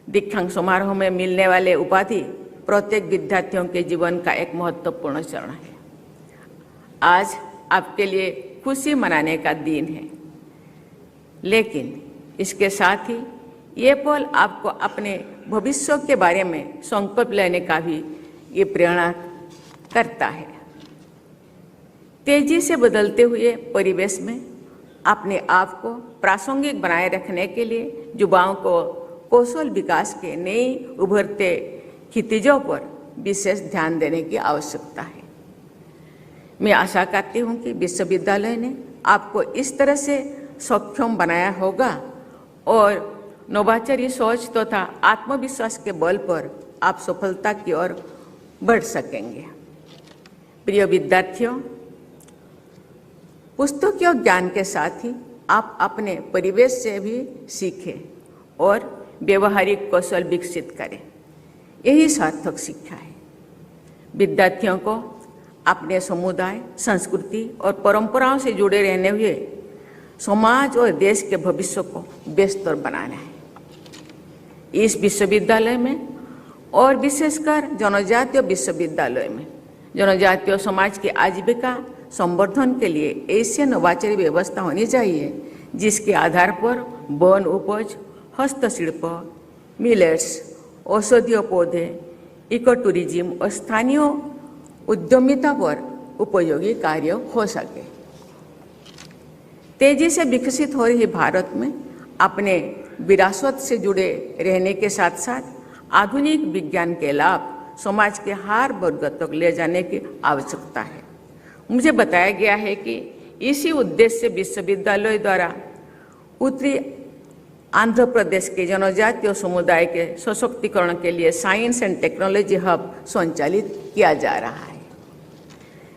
दीक्षांत समारोह में मिलने वाले उपाधि प्रत्येक विद्यार्थियों के जीवन का एक महत्वपूर्ण चरण है। आज आपके लिए खुशी मनाने का दिन है, लेकिन इसके साथ ही ये पल आपको अपने भविष्य के बारे में संकल्प लेने का भी ये प्रेरणा करता है। तेजी से बदलते हुए परिवेश में अपने आप को प्रासंगिक बनाए रखने के लिए युवाओं को कौशल विकास के नए उभरते क्षितिजों पर विशेष ध्यान देने की आवश्यकता है। मैं आशा करती हूँ कि विश्वविद्यालय ने आपको इस तरह से सक्षम बनाया होगा और नवाचारी सोच तथा आत्मविश्वास के बल पर आप सफलता की ओर बढ़ सकेंगे। प्रिय विद्यार्थियों, पुस्तकीय ज्ञान के साथ ही आप अपने परिवेश से भी सीखें और व्यवहारिक कौशल विकसित करें। यही सार्थक शिक्षा है। विद्यार्थियों को अपने समुदाय, संस्कृति और परंपराओं से जुड़े रहने हुए समाज और देश के भविष्य को बेहतर बनाना है। इस विश्वविद्यालय में और विशेषकर जनजातीय विश्वविद्यालय में जनजातीय समाज की आजीविका संवर्धन के लिए ऐसी नवाचारी व्यवस्था होनी चाहिए जिसके आधार पर वन उपज, हस्तशिल्प, मिलेट्स, औषधीय पौधे, इको टूरिज्म और स्थानीय उद्यमिता पर उपयोगी कार्य हो सके। तेजी से विकसित हो रही भारत में अपने विरासत से जुड़े रहने के साथ साथ आधुनिक विज्ञान के लाभ समाज के हर वर्ग तक ले जाने की आवश्यकता है। मुझे बताया गया है कि इसी उद्देश्य से विश्वविद्यालय द्वारा उत्तरी आंध्र प्रदेश के जनजातीय समुदाय के सशक्तिकरण के लिए साइंस एंड टेक्नोलॉजी हब संचालित किया जा रहा है।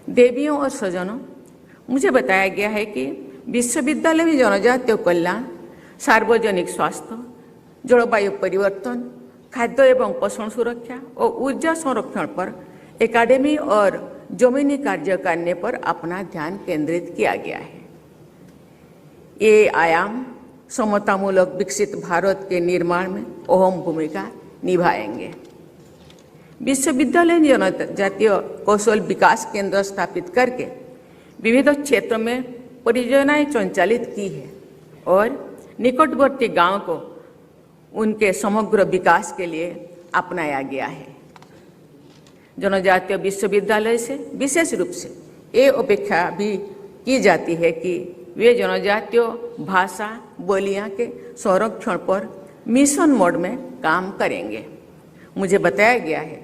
देवियों और स्वजनों, मुझे बताया गया है कि विश्वविद्यालय में जनजातीय कल्याण, सार्वजनिक स्वास्थ्य, जलवायु परिवर्तन, खाद्य एवं पोषण सुरक्षा और ऊर्जा संरक्षण पर एकेडमी और जमीनी कार्य करने पर अपना ध्यान केंद्रित किया गया है। ये आयाम समतामूलक विकसित भारत के निर्माण में अहम भूमिका निभाएंगे। विश्वविद्यालय ने जनजातीय कौशल विकास केंद्र स्थापित करके विविध क्षेत्रों में परियोजनाएं संचालित की है और निकटवर्ती गांव को उनके समग्र विकास के लिए अपनाया गया है। जनजातीय विश्वविद्यालय से विशेष रूप से ये अपेक्षा भी की जाती है कि वे जनजातीय भाषा बोलियां के संरक्षण पर मिशन मोड में काम करेंगे। मुझे बताया गया है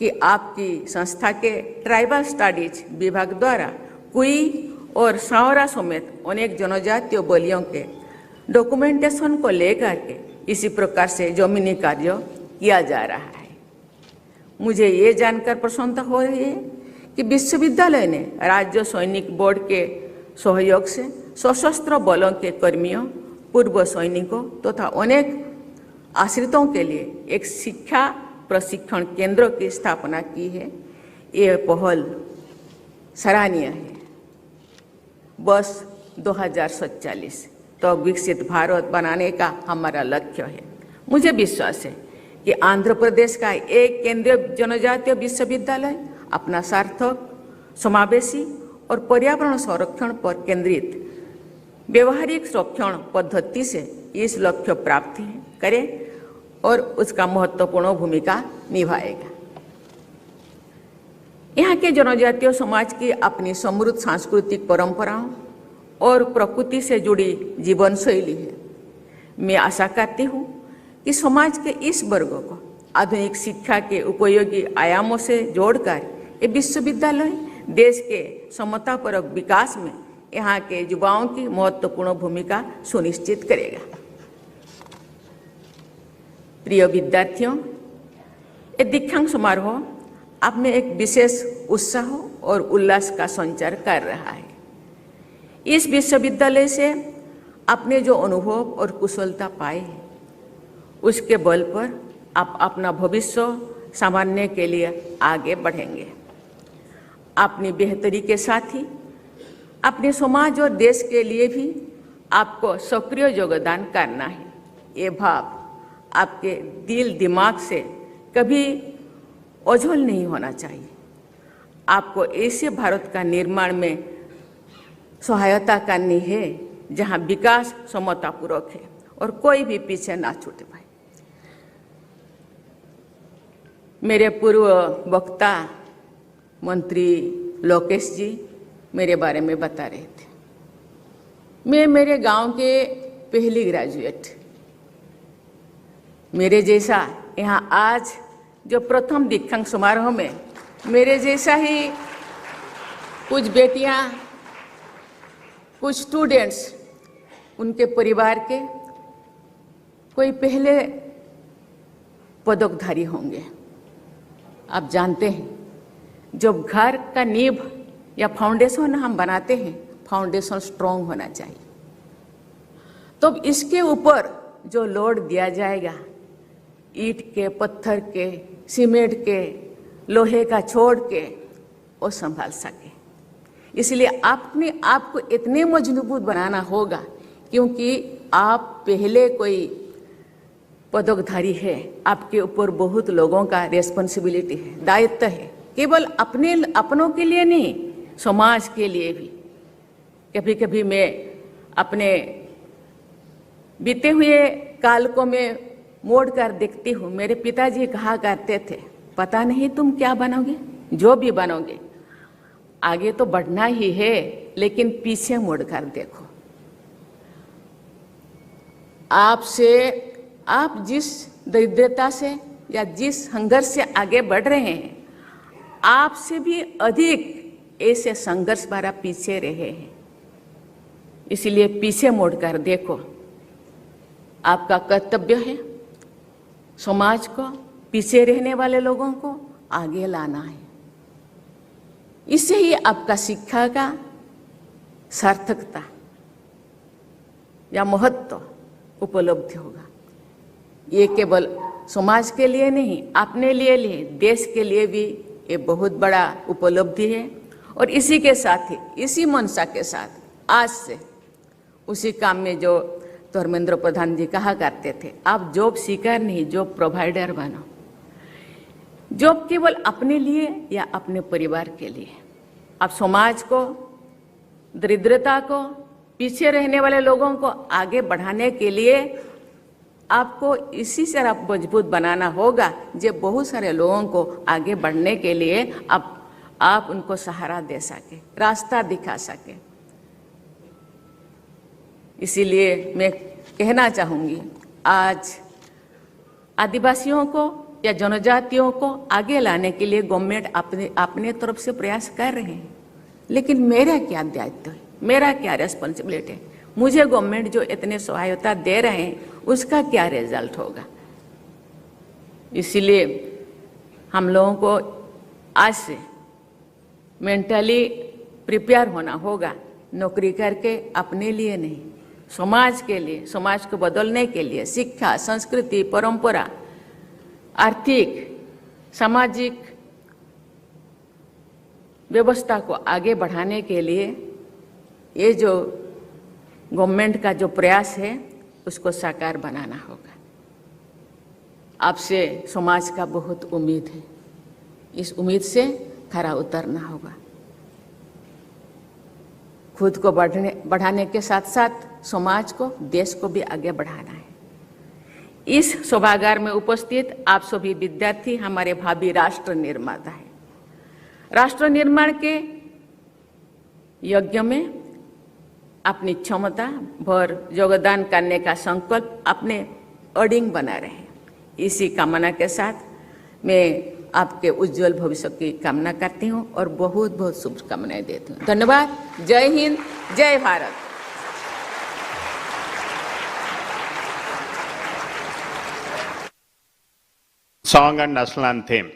कि आपकी संस्था के ट्राइबल स्टडीज विभाग द्वारा कुई और सावरा समेत अनेक जनजातीय बोलियों के डॉक्यूमेंटेशन को लेकर के इसी प्रकार से जमीनी कार्य किया जा रहा है। मुझे ये जानकर प्रसन्नता हो रही है कि विश्वविद्यालय ने राज्य सैनिक बोर्ड के सहयोग से सशस्त्र बलों के कर्मियों, पूर्व सैनिकों तथा अनेक आश्रितों के लिए एक शिक्षा प्रशिक्षण केंद्र की स्थापना की है। ये पहल सराहनीय है। वर्ष 2047 तो विकसित भारत बनाने का हमारा लक्ष्य है। मुझे विश्वास है कि आंध्र प्रदेश का एक केंद्रीय जनजातीय विश्वविद्यालय अपना सार्थक, समावेशी और पर्यावरण संरक्षण पर केंद्रित व्यवहारिक संरक्षण पद्धति से इस लक्ष्य प्राप्त करे और उसका महत्वपूर्ण भूमिका निभाएगा। यहाँ के जनजातीय समाज की अपनी समृद्ध सांस्कृतिक परंपराओं और प्रकृति से जुड़ी जीवन शैली है। मैं आशा करती हूँ कि समाज के इस वर्ग को आधुनिक शिक्षा के उपयोगी आयामों से जोड़कर ये विश्वविद्यालय देश के समतापरक विकास में यहाँ के युवाओं की महत्वपूर्ण भूमिका सुनिश्चित करेगा। प्रिय विद्यार्थियों, ये दीक्षांत समारोह आप में एक विशेष उत्साह और उल्लास का संचार कर रहा है। इस विश्वविद्यालय से आपने जो अनुभव और कुशलता पाई है, उसके बल पर आप अपना भविष्य संवारने के लिए आगे बढ़ेंगे। अपनी बेहतरी के साथ ही अपने समाज और देश के लिए भी आपको सक्रिय योगदान करना है। ये भाव आपके दिल दिमाग से कभी ओझल नहीं होना चाहिए। आपको ऐसे भारत का निर्माण में सहायता करनी है जहां विकास समतापूर्वक है और कोई भी पीछे ना छूटे। भाई, मेरे पूर्व वक्ता मंत्री लोकेश जी मेरे बारे में बता रहे थे। मैं मेरे गांव के पहली ग्रेजुएट, मेरे जैसा यहाँ आज जो प्रथम दीक्षांत समारोह में मेरे जैसा ही कुछ बेटियां, कुछ स्टूडेंट्स, उनके परिवार के कोई पहले पदकधारी होंगे। आप जानते हैं, जब घर का नींव या फाउंडेशन हम बनाते हैं, फाउंडेशन स्ट्रांग होना चाहिए। तो इसके ऊपर जो लोड दिया जाएगा, ईंट के, पत्थर के, सीमेंट के, लोहे का छोड़ के, वो संभाल सके। इसलिए अपने आप को इतने मजबूत बनाना होगा, क्योंकि आप पहले कोई पदकधारी है, आपके ऊपर बहुत लोगों का रेस्पॉन्सिबिलिटी है, दायित्व है, केवल अपनों के लिए नहीं, समाज के लिए भी। कभी कभी मैं अपने बीते हुए काल को मैं मोड़ कर देखती हूँ। मेरे पिताजी कहा करते थे, पता नहीं तुम क्या बनोगे, जो भी बनोगे आगे तो बढ़ना ही है, लेकिन पीछे मुड़ कर देखो। आप जिस दरिद्रता से या जिस संघर्ष से आगे बढ़ रहे हैं, आपसे भी अधिक ऐसे संघर्ष भरा पीछे रहे हैं। इसलिए पीछे मुड़कर देखो। आपका कर्तव्य है समाज को, पीछे रहने वाले लोगों को आगे लाना है। इससे ही आपका शिक्षा का सार्थकता या महत्व उपलब्ध होगा। ये केवल समाज के लिए नहीं, अपने लिए, देश के लिए भी ये बहुत बड़ा उपलब्धि है। और इसी के साथ ही, इसी मनसा के साथ आज से उसी काम में जो धर्मेंद्र प्रधान जी कहा करते थे, आप जॉब सीकर नहीं, जॉब प्रोवाइडर बनो। जॉब केवल अपने लिए या अपने परिवार के लिए, आप समाज को, दरिद्रता को, पीछे रहने वाले लोगों को आगे बढ़ाने के लिए आपको इसी से आप मजबूत बनाना होगा, जो बहुत सारे लोगों को आगे बढ़ने के लिए आप उनको सहारा दे सके, रास्ता दिखा सके। इसीलिए मैं कहना चाहूँगी, आज आदिवासियों को या जनजातियों को आगे लाने के लिए गवर्नमेंट अपने तरफ से प्रयास कर रहे हैं, लेकिन मेरा क्या दायित्व है, मेरा क्या रेस्पॉन्सिबिलिटी है? मुझे गवर्नमेंट जो इतने सहायता दे रहे हैं, उसका क्या रिजल्ट होगा? इसलिए हम लोगों को आज से मेंटली प्रिपेयर होना होगा, नौकरी करके अपने लिए नहीं, समाज के लिए, समाज को बदलने के लिए, शिक्षा, संस्कृति, परंपरा, आर्थिक, सामाजिक व्यवस्था को आगे बढ़ाने के लिए ये जो गवर्नमेंट का जो प्रयास है, उसको साकार बनाना होगा। आपसे समाज का बहुत उम्मीद है, इस उम्मीद से खरा उतरना होगा। खुद को बढ़ाने के साथ साथ समाज को, देश को भी आगे बढ़ाना है। इस सभागार में उपस्थित आप सभी विद्यार्थी हमारे भावी राष्ट्र निर्माता हैं। राष्ट्र निर्माण के यज्ञ में अपनी क्षमता भर योगदान करने का संकल्प अपने अडिंग बना रहे हैं। इसी कामना के साथ मैं आपके उज्जवल भविष्य की कामना करती हूँ और बहुत बहुत शुभकामनाएं देती हूँ। धन्यवाद। जय हिंद, जय Bharat. Song and national anthem.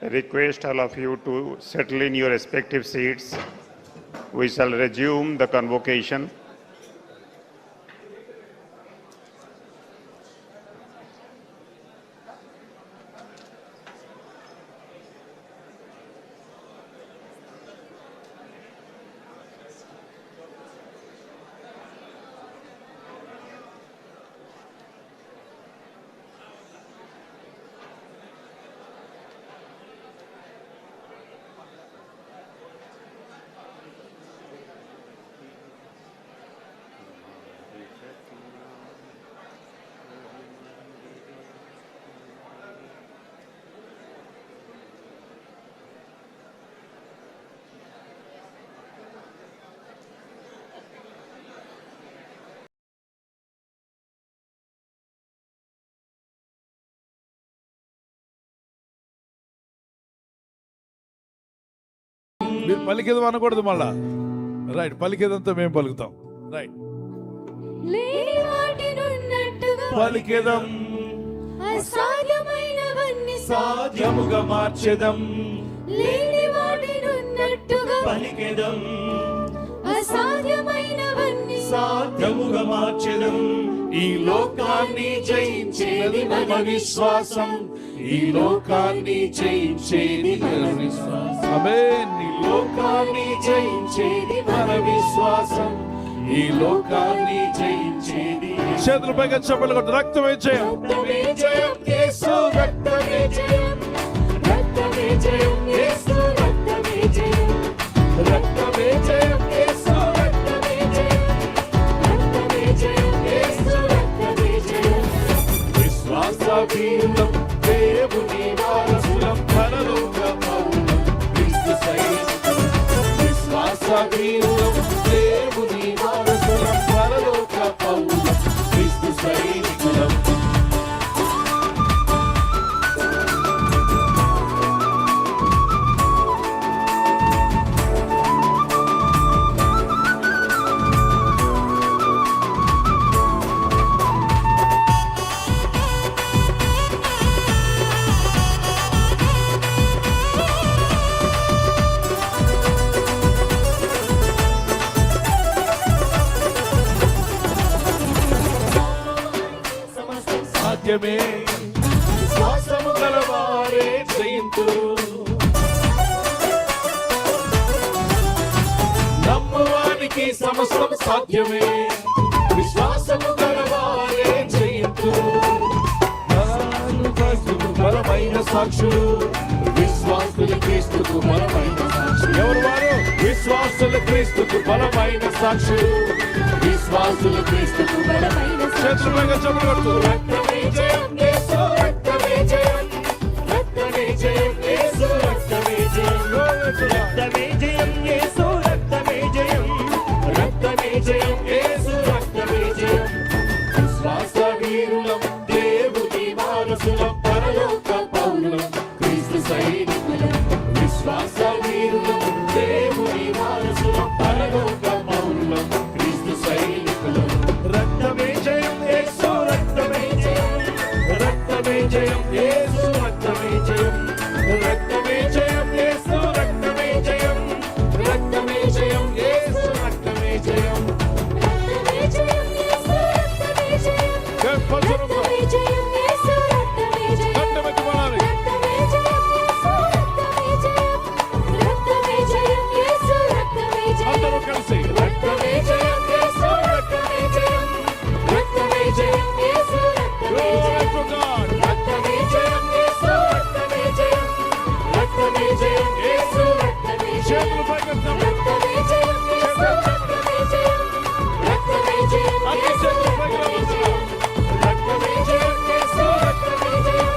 I request all of you to settle in your respective seats. We shall resume the convocation. మీరు పలికేదం అనకూడదు మళ్ళా. రైట్, పలికేదంతా మేము పలుకుతాం. రైట్, పలికేదం అసాధ్యమైనవన్నీ సాధ్యముగా మార్చెదం. లేని వాటినున్నట్టుగా పలికెదం. అసాధ్యమైనవన్నీ సాధ్యముగా మార్చెదం. ఈ లోకాన్ని జయించేది మన విశ్వాసం. ఈ లోకాన్ని జయించేది మన విశ్వాసం. ఆమేన్. ఈ లోకాన్ని జయించేది మన విశ్వాసం. ఈ లోకాన్ని జయించేది. చేతుల పైగా చెప్పలు కొట్టు. రక్తమే జయం. రక్తమే జయం. యేసు రక్తమే జయం. రక్తమే జయం. యేసు రక్తమే జయం. రక్తమే జయం. యేసు రక్తమే జయం. రక్తమే జయం. యేసు రక్తమే జయం. విశ్వాస వీరులం, దేవుని వారసులం, పరలోక పౌరులం, క్రీస్తు సైనికులం. విశ్వాస వీరులం, దేవుని వారసులం, పరలోక పౌరులం, క్రీస్తు సైనికులం. సాధ్యమే, విశ్వాసము గలవారే జయింతురు. నమ్మువానికి సమస్తం సాధ్యమే. విశ్వాసము గలవారే జయింతురు. బలమైన సాక్షులు, విశ్వాసులు క్రీస్తుకు బలమైన సాక్షులు. ఎవరు వారు? విశ్వాసులు క్రీస్తుకు బలమైన సాక్షులు. విశ్వాసులు క్రీస్తుకు బలమైన సాక్షులు. రక్తమే జయం. యేసు రక్తమే జయం. రక్తమే జయం. యేసు రక్తమే జయం. రక్తమే జయం. యేసు రక్తమే జయం. రక్తమే జయం. యేసు రక్తమే జయం. విశ్వాస వీరులం, దేవుని వారసులం, పరలోక పౌరులం, క్రీస్తు సైనికులం. విశ్వాస వీరులం, దేవుని వారసులం, పరలోక పౌరులం, క్రీస్తు సైనికులం. రక్తమే జయం. యేసు రక్తమే జయం. రక్తమే జయం. యేసు రక్తమే జయం. రక్తమే జయం. యేసు రక్తమే జయం. రక్తమే జయం. యేసు రక్తమే జయం. రక్తమే జయం. యేసు రక్తమే జయం. రక్తమే జయం. యేసు రక్తమే జయం. రక్తమే జయం. యేసు రక్తమే జయం. రక్తమే జయం. యేసు రక్తమే జయం. అందరూ కలిసి రక్తమే జయం. యేసు రక్తమే జయం. రక్తమే జయం. యేసు రక్తమే జయం. రక్తమే జయం. యేసు రక్తమే జయం. రక్తమే జయం. యేసు రక్తమే జయం.